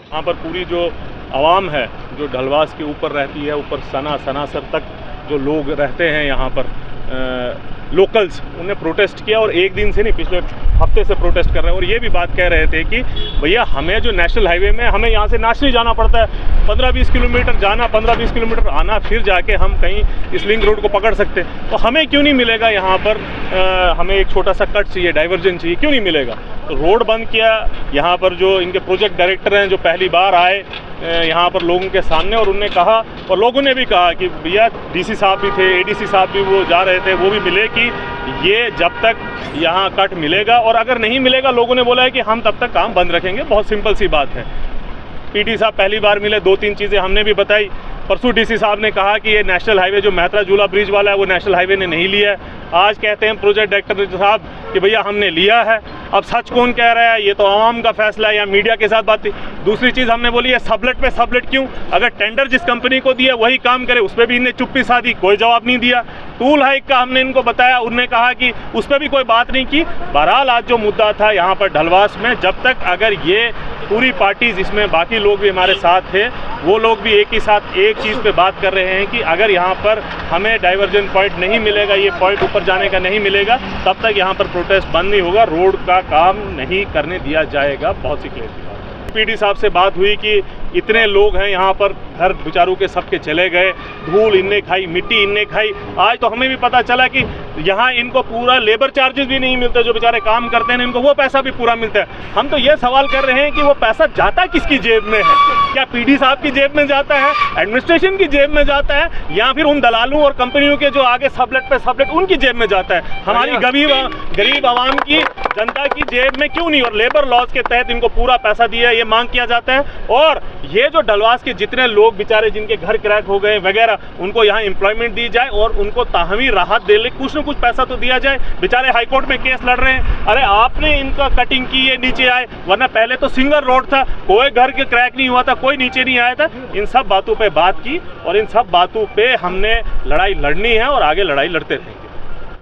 यहाँ पर पूरी जो आवाम है जो ढलवास के ऊपर रहती है, ऊपर सनासर तक जो लोग रहते हैं यहाँ पर लोकल्स, उन्हें प्रोटेस्ट किया और एक दिन से नहीं पिछले हफ्ते से प्रोटेस्ट कर रहे हैं। और ये भी बात कह रहे थे कि भैया हमें जो नेशनल हाईवे में हमें यहाँ से नाचनी जाना पड़ता है, 15-20 किलोमीटर जाना, 15-20 किलोमीटर आना, फिर जाके हम कहीं इस लिंक रोड को पकड़ सकते हैं। तो हमें क्यों नहीं मिलेगा यहाँ पर, हमें एक छोटा सा कट चाहिए, डाइवर्जन चाहिए, क्यों नहीं मिलेगा? तो रोड बंद किया। यहाँ पर जो इनके प्रोजेक्ट डायरेक्टर हैं जो पहली बार आए यहाँ पर लोगों के सामने, और उन्होंने कहा और लोगों ने भी कहा कि भैया डीसी साहब भी थे, एडीसी साहब भी वो जा रहे थे, वो भी मिले कि ये जब तक यहाँ कट मिलेगा, और अगर नहीं मिलेगा लोगों ने बोला है कि हम तब तक काम बंद रखेंगे। बहुत सिंपल सी बात है। पीडी साहब पहली बार मिले, 2-3 चीज़ें हमने भी बताई। परसों डीसी साहब ने कहा कि ये नेशनल हाईवे जो मेहतरा झूला ब्रिज वाला है वो नेशनल हाईवे ने नहीं लिया है। आज कहते हैं प्रोजेक्ट डायरेक्टर साहब कि भैया हमने लिया है। अब सच कौन कह रहा है? ये तो आवाम का फैसला है या मीडिया के साथ बात थी। दूसरी चीज़ हमने बोली है सबलेट पे सबलेट क्यों? अगर टेंडर जिस कंपनी को दिया वही काम करे, उस पर भी इन्हें चुप्पी साधी, कोई जवाब नहीं दिया। टूल हाइक का हमने इनको बताया, उन्होंने कहा कि उस पर भी कोई बात नहीं की। बहरहाल आज जो मुद्दा था यहाँ पर ढलवास में, जब तक अगर ये पूरी पार्टी जिसमें बाकी लोग भी हमारे साथ थे, वो लोग भी एक ही साथ एक चीज़ पे बात कर रहे हैं कि अगर यहाँ पर हमें डाइवर्जन पॉइंट नहीं मिलेगा, ये पॉइंट ऊपर जाने का नहीं मिलेगा, तब तक यहाँ पर प्रोटेस्ट बंद नहीं होगा, रोड का काम नहीं करने दिया जाएगा। बहुत सी क्लियर सी बात। पीडी साहब से बात हुई कि इतने लोग हैं यहाँ पर, घर बेचारों के सबके चले गए, धूल इनने खाई, मिट्टी इनने खाई। आज तो हमें भी पता चला कि यहाँ इनको पूरा लेबर चार्जेस भी नहीं मिलते, जो बेचारे काम करते हैं इनको वो पैसा भी पूरा मिलता है। हम तो ये सवाल कर रहे हैं कि वो पैसा जाता किसकी जेब में है? क्या पीडी साहब की जेब में जाता है, एडमिनिस्ट्रेशन की जेब में जाता है, या फिर उन दलालों और कंपनियों के जो आगे सबलेट पे सबलेट उनकी जेब में जाता है? हमारी गरीब आवाम की, जनता की जेब में क्यों नहीं? और लेबर लॉज के तहत इनको पूरा पैसा दिया, ये मांग किया जाता है। और ये जो ढलवास के जितने लोग बेचारे जिनके घर क्रैक हो गए वगैरह, उनको यहाँ एम्प्लॉयमेंट दी जाए और उनको ताहमी राहत दे ले, कुछ न कुछ पैसा तो दिया जाए। बेचारे हाईकोर्ट में केस लड़ रहे हैं, अरे आपने इनका कटिंग की, ये नीचे आए, वरना पहले तो सिंगल रोड था, कोई घर के क्रैक नहीं हुआ था, कोई नीचे नहीं आया था। इन सब बातों पे बात की और इन सब बातों पे हमने लड़ाई लड़नी है और आगे लड़ाई लड़ते थे।